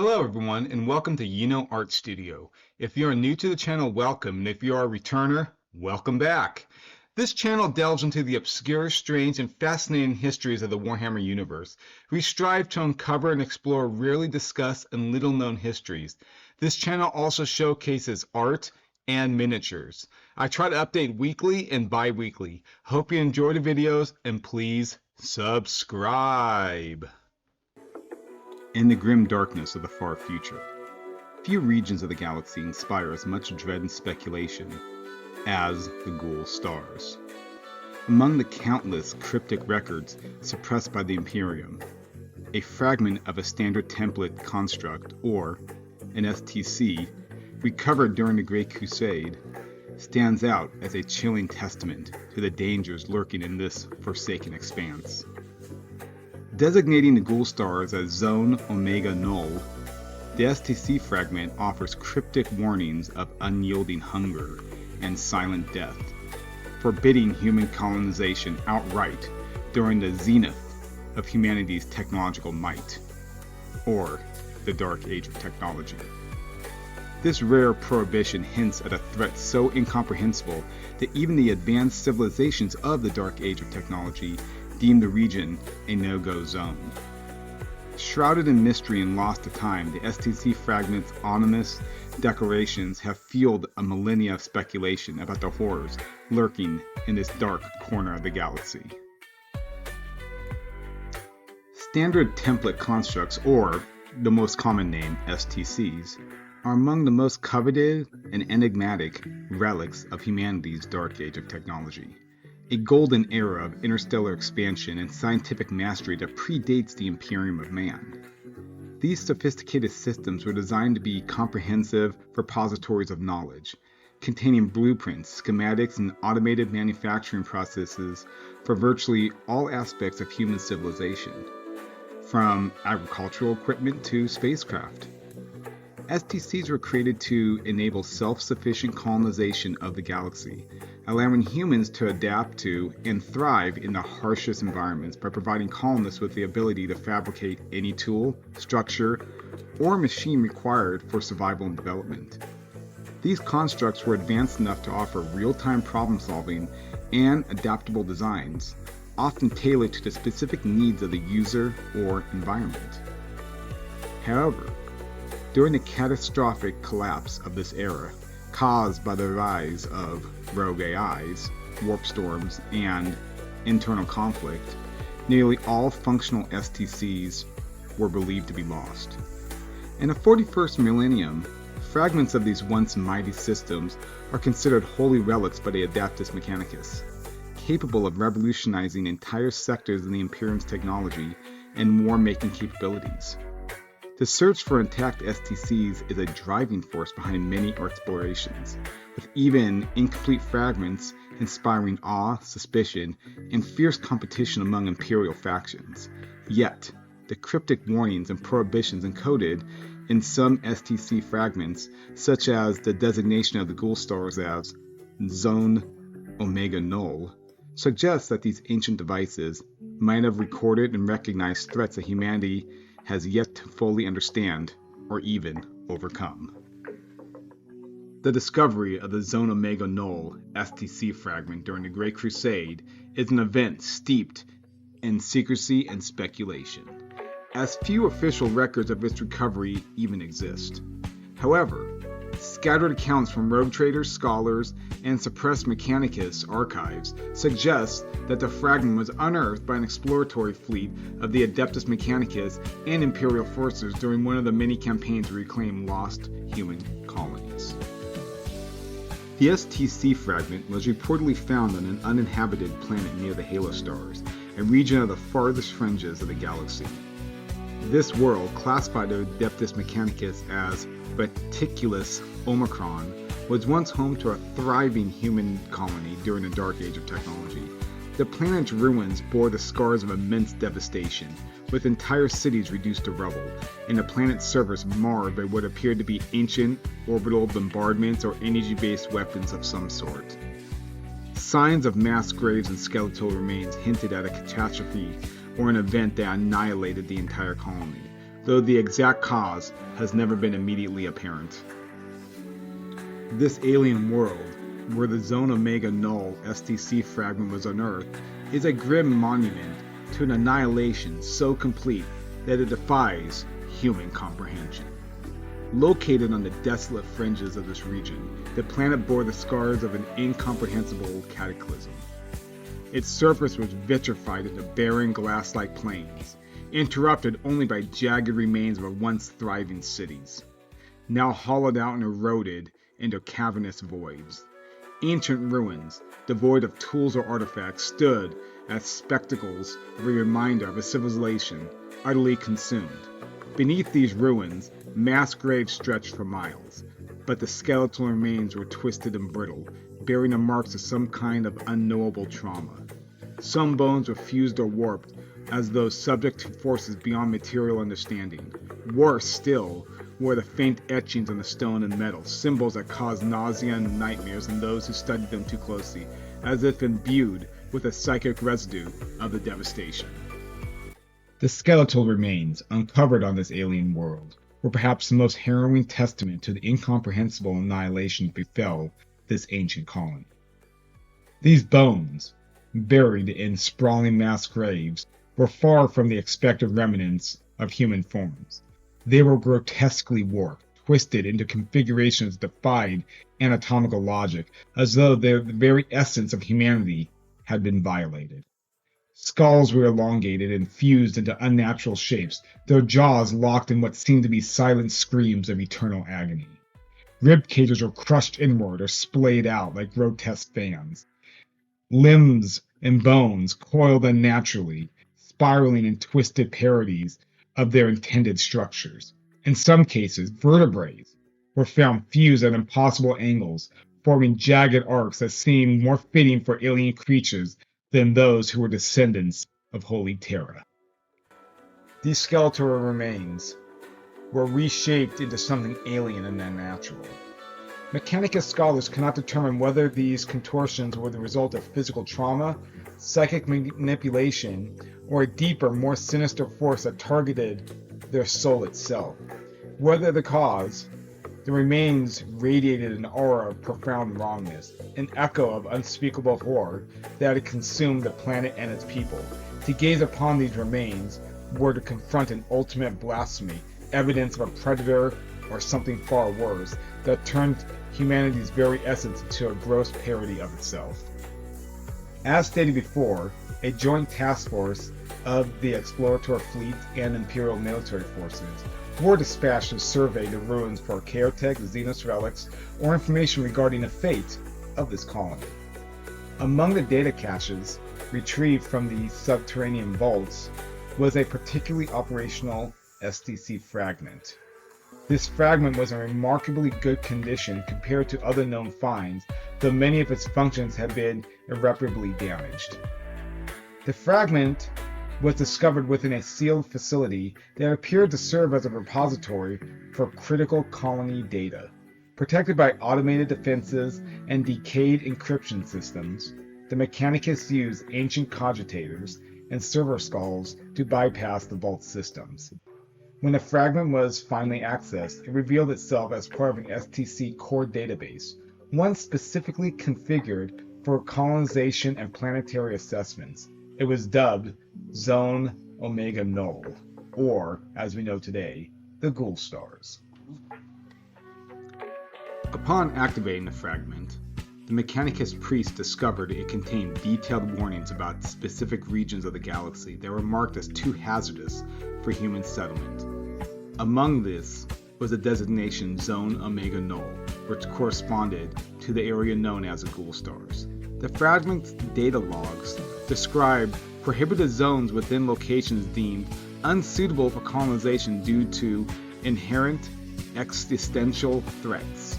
Hello everyone and welcome to Art Studio. If you are new to the channel, welcome, and if you are a returner, welcome back. This channel delves into the obscure, strange, and fascinating histories of the Warhammer universe. We strive to uncover and explore rarely discussed and little known histories. This channel also showcases art and miniatures. I try to update weekly and bi-weekly. Hope you enjoy the videos and please subscribe. In the grim darkness of the far future, few regions of the galaxy inspire as much dread and speculation as the Ghoul stars. Among the countless cryptic records suppressed by the Imperium, a fragment of a standard template construct, or an STC, recovered during the Great Crusade, stands out as a chilling testament to the dangers lurking in this forsaken expanse. Designating the Ghoul stars as Zone Omega Null, the STC fragment offers cryptic warnings of unyielding hunger and silent death, forbidding human colonization outright during the zenith of humanity's technological might, or the Dark Age of Technology. This rare prohibition hints at a threat so incomprehensible that even the advanced civilizations of the Dark Age of Technology deemed the region a no-go zone. Shrouded in mystery and lost to time, the STC fragment's ominous declarations have fueled a millennia of speculation about the horrors lurking in this dark corner of the galaxy. Standard template constructs, or the most common name, STCs, are among the most coveted and enigmatic relics of humanity's Dark Age of Technology. A golden era of interstellar expansion and scientific mastery that predates the Imperium of Man. These sophisticated systems were designed to be comprehensive repositories of knowledge, containing blueprints, schematics, and automated manufacturing processes for virtually all aspects of human civilization, from agricultural equipment to spacecraft. STCs were created to enable self-sufficient colonization of the galaxy, allowing humans to adapt to and thrive in the harshest environments by providing colonists with the ability to fabricate any tool, structure, or machine required for survival and development. These constructs were advanced enough to offer real-time problem-solving and adaptable designs, often tailored to the specific needs of the user or environment. However, during the catastrophic collapse of this era, caused by the rise of rogue AIs, warp storms, and internal conflict, nearly all functional STCs were believed to be lost. In the 41st millennium, fragments of these once mighty systems are considered holy relics by the Adeptus Mechanicus, capable of revolutionizing entire sectors in the Imperium's technology and war-making capabilities. The search for intact STCs is a driving force behind many explorations, with even incomplete fragments inspiring awe, suspicion, and fierce competition among Imperial factions. Yet, the cryptic warnings and prohibitions encoded in some STC fragments, such as the designation of the Ghoul stars as Zone Omega Null, suggest that these ancient devices might have recorded and recognized threats that humanity has yet to fully understand or even overcome. The discovery of the Zone Omega Null STC fragment during the Great Crusade is an event steeped in secrecy and speculation, as few official records of its recovery even exist. However, scattered accounts from rogue traders, scholars, and suppressed Mechanicus archives suggest that the fragment was unearthed by an exploratory fleet of the Adeptus Mechanicus and Imperial forces during one of the many campaigns to reclaim lost human colonies. The STC fragment was reportedly found on an uninhabited planet near the Halo stars, a region of the farthest fringes of the galaxy. This world, classified by Adeptus Mechanicus as Reticulus Omicron, was once home to a thriving human colony during the Dark Age of Technology. The planet's ruins bore the scars of immense devastation, with entire cities reduced to rubble, and the planet's surface marred by what appeared to be ancient orbital bombardments or energy-based weapons of some sort. Signs of mass graves and skeletal remains hinted at a catastrophe or an event that annihilated the entire colony, though the exact cause has never been immediately apparent. This alien world, where the Zone Omega Null STC fragment was unearthed, is a grim monument to an annihilation so complete that it defies human comprehension. Located on the desolate fringes of this region, the planet bore the scars of an incomprehensible cataclysm. Its surface was vitrified into barren glass-like plains, interrupted only by jagged remains of once thriving cities, now hollowed out and eroded into cavernous voids. Ancient ruins, devoid of tools or artifacts, stood as spectacles of a reminder of a civilization utterly consumed. Beneath these ruins, mass graves stretched for miles, but the skeletal remains were twisted and brittle, bearing the marks of some kind of unknowable trauma. Some bones were fused or warped, as though subject to forces beyond material understanding. Worse still were the faint etchings on the stone and metal, symbols that caused nausea and nightmares in those who studied them too closely, as if imbued with a psychic residue of the devastation. The skeletal remains, uncovered on this alien world, were perhaps the most harrowing testament to the incomprehensible annihilation that befell this ancient colony. These bones, buried in sprawling mass graves, were far from the expected remnants of human forms. They were grotesquely warped, twisted into configurations that defied anatomical logic, as though the very essence of humanity had been violated. Skulls were elongated and fused into unnatural shapes, their jaws locked in what seemed to be silent screams of eternal agony. Rib cages were crushed inward or splayed out like grotesque fans. Limbs and bones coiled unnaturally, spiraling in twisted parodies of their intended structures. In some cases, vertebrae were found fused at impossible angles, forming jagged arcs that seemed more fitting for alien creatures than those who were descendants of Holy Terra. These skeletal remains were reshaped into something alien and unnatural. Mechanicus scholars cannot determine whether these contortions were the result of physical trauma, psychic manipulation, or a deeper, more sinister force that targeted their soul itself. Whether the cause, the remains radiated an aura of profound wrongness, an echo of unspeakable horror that had consumed the planet and its people. To gaze upon these remains were to confront an ultimate blasphemy, evidence of a predator or something far worse, that turned humanity's very essence into a gross parody of itself. As stated before, a joint task force of the Explorator Fleet and Imperial military forces were dispatched to survey the ruins for Chaotech, Xenos relics, or information regarding the fate of this colony. Among the data caches retrieved from the subterranean vaults was a particularly operational STC fragment. This fragment was in remarkably good condition compared to other known finds, though many of its functions had been irreparably damaged. The fragment was discovered within a sealed facility that appeared to serve as a repository for critical colony data. Protected by automated defenses and decayed encryption systems, the Mechanicus used ancient cogitators and server skulls to bypass the vault systems. When the fragment was finally accessed, it revealed itself as part of an STC core database, one specifically configured for colonization and planetary assessments. It was dubbed Zone Omega Null, or, as we know today, the Ghoul stars. Upon activating the fragment, the Mechanicus priest discovered it contained detailed warnings about specific regions of the galaxy that were marked as too hazardous for human settlement. Among this was the designation Zone Omega Null, which corresponded to the area known as the Ghoul stars. The fragment's data logs described prohibited zones within locations deemed unsuitable for colonization due to inherent existential threats.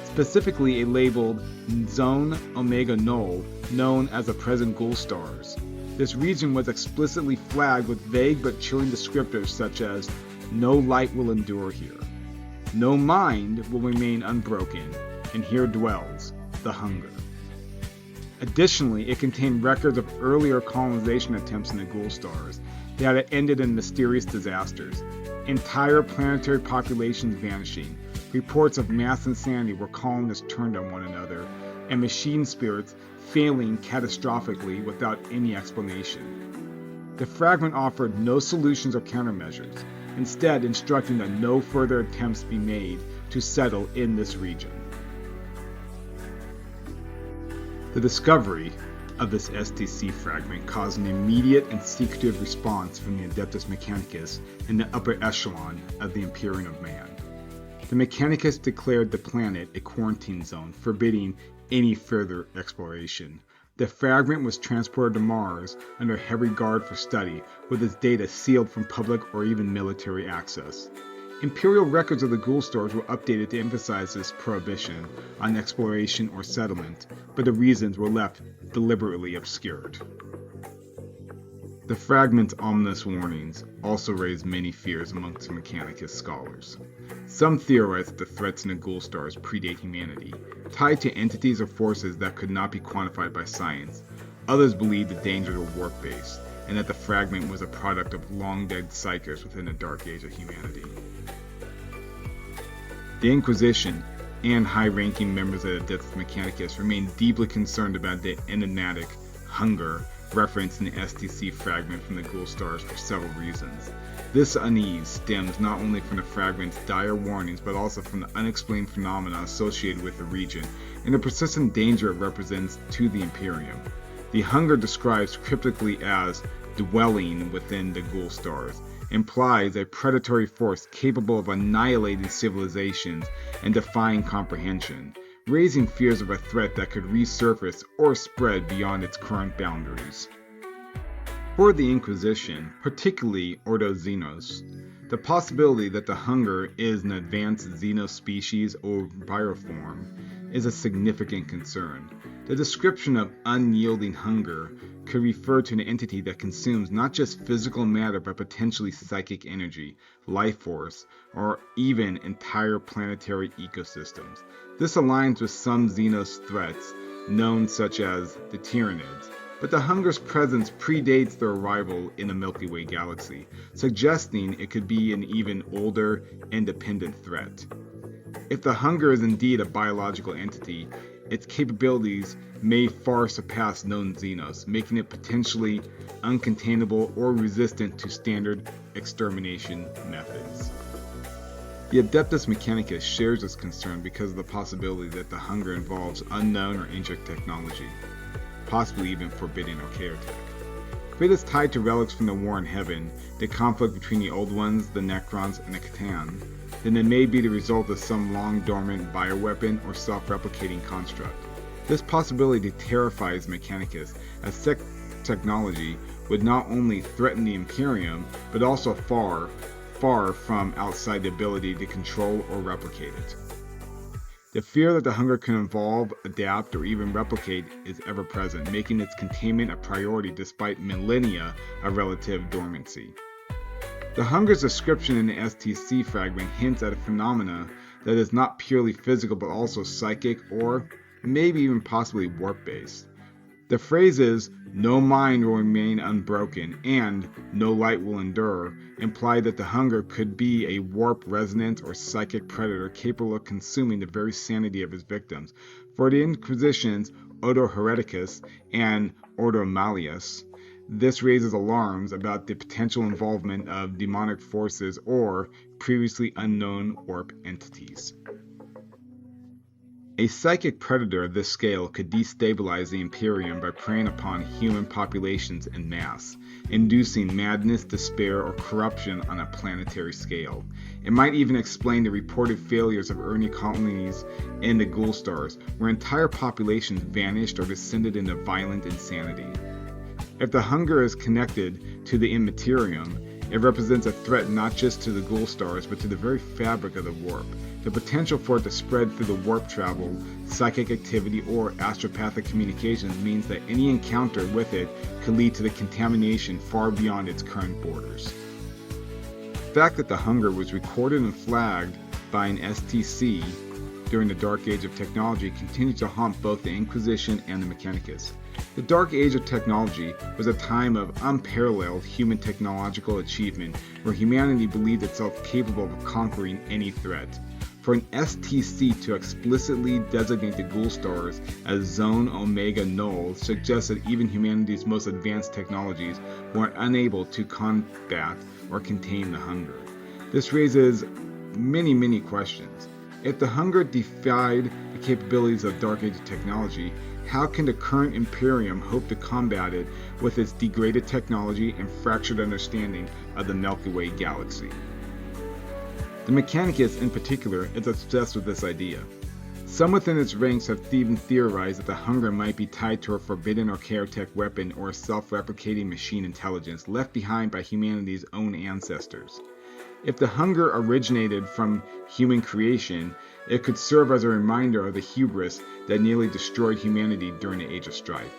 Specifically, it labeled Zone Omega Null, known as the present Ghoul stars. This region was explicitly flagged with vague but chilling descriptors such as "No light will endure here," "No mind will remain unbroken," and "Here dwells the hunger." Additionally, it contained records of earlier colonization attempts in the Ghoul stars that had ended in mysterious disasters. entire planetary populations vanishing, reports of mass insanity where colonists turned on one another, and machine spirits failing catastrophically without any explanation. The fragment offered no solutions or countermeasures, instead instructing that no further attempts be made to settle in this region. The discovery of this STC fragment caused an immediate and secretive response from the Adeptus Mechanicus in the upper echelon of the Imperium of Man. The Mechanicus declared the planet a quarantine zone, forbidding any further exploration. The fragment was transported to Mars under heavy guard for study, with its data sealed from public or even military access. Imperial records of the Ghoul stores were updated to emphasize this prohibition on exploration or settlement, but the reasons were left deliberately obscured. The fragment's ominous warnings also raised many fears amongst Mechanicus scholars. Some theorize that the threats in the Ghoul stars predate humanity, tied to entities or forces that could not be quantified by science. Others believe the dangers were warp-based, and that the fragment was a product of long-dead psychers within the dark age of humanity. The Inquisition and high-ranking members of the Adeptus Mechanicus remained deeply concerned about the enigmatic hunger referenced in the STC fragment from the Ghoul stars for several reasons. This unease stems not only from the fragment's dire warnings, but also from the unexplained phenomena associated with the region and the persistent danger it represents to the Imperium. The hunger, described cryptically as dwelling within the Ghoul stars, implies a predatory force capable of annihilating civilizations and defying comprehension, raising fears of a threat that could resurface or spread beyond its current boundaries. For the Inquisition, particularly Ordo Xenos, the possibility that the hunger is an advanced Xenos species or bioform is a significant concern. The description of unyielding hunger could refer to an entity that consumes not just physical matter but potentially psychic energy, life force, or even entire planetary ecosystems. This aligns with some Xenos threats, known such as the Tyranids, but the hunger's presence predates their arrival in the Milky Way galaxy, suggesting it could be an even older, independent threat. If the hunger is indeed a biological entity, its capabilities may far surpass known Xenos, making it potentially uncontainable or resistant to standard extermination methods. The Adeptus Mechanicus shares this concern because of the possibility that the hunger involves unknown or ancient technology, possibly even forbidden or chaotech. If it is tied to relics from the War in Heaven, the conflict between the Old Ones, the Necrons, and the Catan, then it may be the result of some long-dormant bioweapon or self-replicating construct. This possibility terrifies Mechanicus, as such technology would not only threaten the Imperium, but also far from outside the ability to control or replicate it. The fear that the hunger can evolve, adapt, or even replicate is ever present, making its containment a priority despite millennia of relative dormancy. The hunger's description in the STC fragment hints at a phenomena that is not purely physical but also psychic or maybe even possibly warp-based. The phrases, "no mind will remain unbroken" and "no light will endure" imply that the hunger could be a warp resonant or psychic predator capable of consuming the very sanity of his victims. For the Inquisition's Ordo Hereticus and Ordo Malleus, this raises alarms about the potential involvement of demonic forces or previously unknown warp entities. A psychic predator of this scale could destabilize the Imperium by preying upon human populations en masse, inducing madness, despair, or corruption on a planetary scale. It might even explain the reported failures of early colonies in the Ghoul stars, where entire populations vanished or descended into violent insanity. If the hunger is connected to the Immaterium, it represents a threat not just to the Ghoul stars, but to the very fabric of the warp. The potential for it to spread through the warp travel, psychic activity, or astropathic communications means that any encounter with it could lead to the contamination far beyond its current borders. The fact that the hunger was recorded and flagged by an STC during the dark age of technology continues to haunt both the Inquisition and the Mechanicus. The Dark Age of technology was a time of unparalleled human technological achievement where humanity believed itself capable of conquering any threat. For an STC to explicitly designate the Ghoul stars as Zone Omega Null suggests that even humanity's most advanced technologies were unable to combat or contain the hunger. This raises many questions. If the hunger defied the capabilities of Dark Age technology, how can the current Imperium hope to combat it with its degraded technology and fractured understanding of the Milky Way galaxy? The Mechanicus, in particular, is obsessed with this idea. Some within its ranks have even theorized that the hunger might be tied to a forbidden or Chaotech weapon or a self-replicating machine intelligence left behind by humanity's own ancestors. If the hunger originated from human creation, it could serve as a reminder of the hubris that nearly destroyed humanity during the Age of Strife.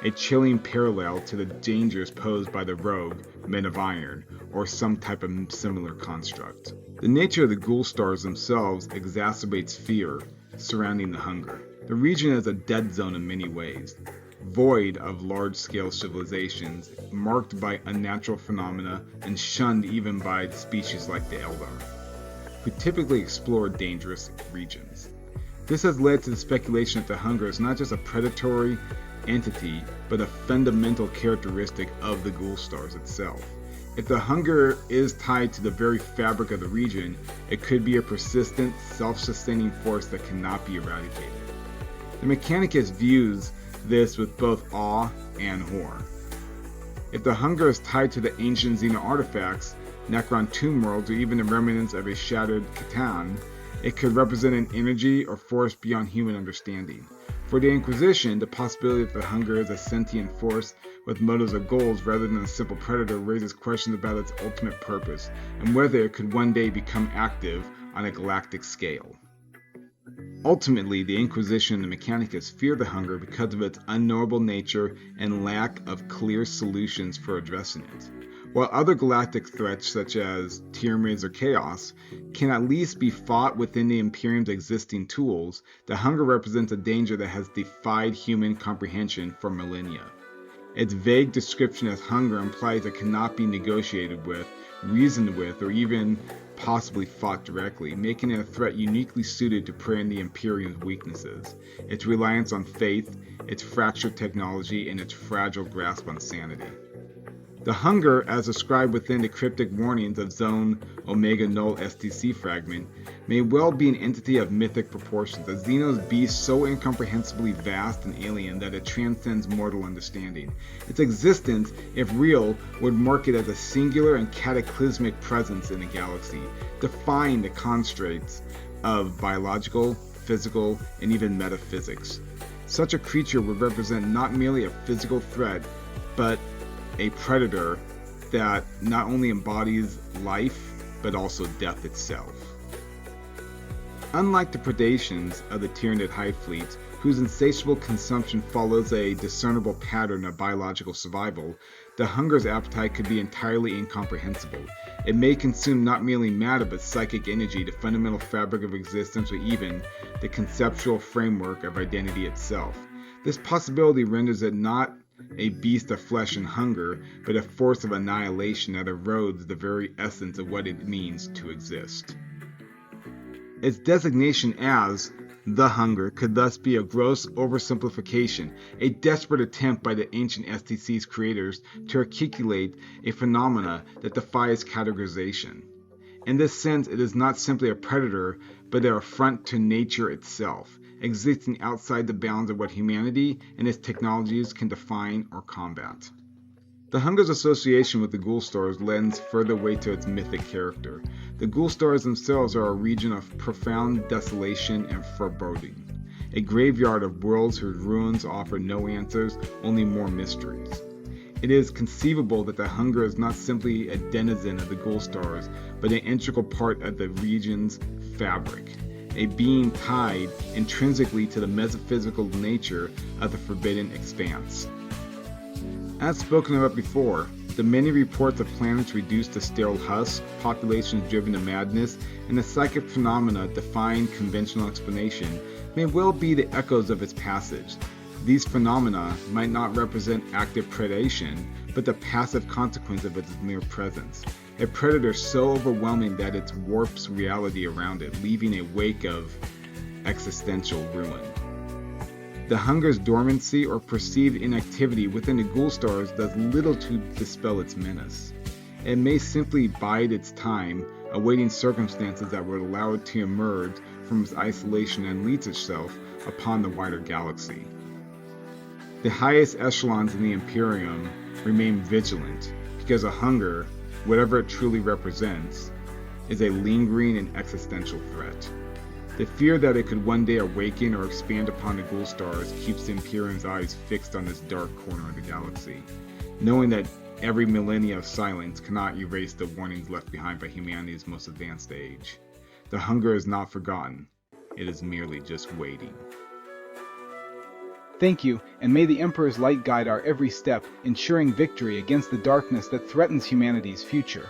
A chilling parallel to the dangers posed by the rogue Men of Iron, or some type of similar construct. The nature of the Ghoul stars themselves exacerbates fear surrounding the hunger. The region is a dead zone in many ways, void of large-scale civilizations, marked by unnatural phenomena, and shunned even by species like the Eldar, who typically explore dangerous regions. This has led to the speculation that the hunger is not just a predatory entity, but a fundamental characteristic of the Ghoul stars itself. If the hunger is tied to the very fabric of the region, it could be a persistent, self-sustaining force that cannot be eradicated. The Mechanicus views this with both awe and horror. If the hunger is tied to the ancient Xena artifacts, Necron tomb worlds, or even the remnants of a shattered Catan, it could represent an energy or force beyond human understanding. For the Inquisition, the possibility that the hunger is a sentient force with motives or goals rather than a simple predator raises questions about its ultimate purpose, and whether it could one day become active on a galactic scale. Ultimately, the Inquisition and the Mechanicus fear the hunger because of its unknowable nature and lack of clear solutions for addressing it. While other galactic threats such as Tyranids or Chaos can at least be fought within the Imperium's existing tools, the hunger represents a danger that has defied human comprehension for millennia. Its vague description as hunger implies it cannot be negotiated with, reasoned with, or even possibly fought directly, making it a threat uniquely suited to prey on the Imperium's weaknesses, its reliance on faith, its fractured technology, and its fragile grasp on sanity. The hunger, as described within the cryptic warnings of Zone Omega Null STC fragment, may well be an entity of mythic proportions, a Xenos beast so incomprehensibly vast and alien that it transcends mortal understanding. Its existence, if real, would mark it as a singular and cataclysmic presence in the galaxy, defying the constraints of biological, physical, and even metaphysics. Such a creature would represent not merely a physical threat, but a predator that not only embodies life, but also death itself. Unlike the predations of the Tyranid hive fleets, whose insatiable consumption follows a discernible pattern of biological survival, the hunger's appetite could be entirely incomprehensible. It may consume not merely matter but psychic energy, the fundamental fabric of existence, or even the conceptual framework of identity itself. This possibility renders it not a beast of flesh and hunger, but a force of annihilation that erodes the very essence of what it means to exist. Its designation as the hunger could thus be a gross oversimplification, a desperate attempt by the ancient STC's creators to articulate a phenomena that defies categorization. In this sense, it is not simply a predator, but an affront to nature itself, existing outside the bounds of what humanity and its technologies can define or combat. The hunger's association with the Ghoul stars lends further weight to its mythic character. The Ghoul stars themselves are a region of profound desolation and foreboding, a graveyard of worlds whose ruins offer no answers, only more mysteries. It is conceivable that the hunger is not simply a denizen of the Ghoul stars, but an integral part of the region's fabric, a being tied intrinsically to the metaphysical nature of the forbidden expanse. As spoken about before, the many reports of planets reduced to sterile husks, populations driven to madness, and the psychic phenomena defying conventional explanation may well be the echoes of its passage. These phenomena might not represent active predation, but the passive consequence of its mere presence. A predator so overwhelming that it warps reality around it, leaving a wake of existential ruin. The hunger's dormancy or perceived inactivity within the ghoul stars does little to dispel its menace. It may simply bide its time, awaiting circumstances that would allow it to emerge from its isolation and unleash itself upon the wider galaxy. The highest echelons in the Imperium remain vigilant, because a hunger, whatever it truly represents, is a lingering and existential threat. The fear that it could one day awaken or expand upon the ghoul stars keeps the Imperium's eyes fixed on this dark corner of the galaxy, knowing that every millennia of silence cannot erase the warnings left behind by humanity's most advanced age. The hunger is not forgotten, it is merely just waiting. Thank you, and may the Emperor's light guide our every step, ensuring victory against the darkness that threatens humanity's future.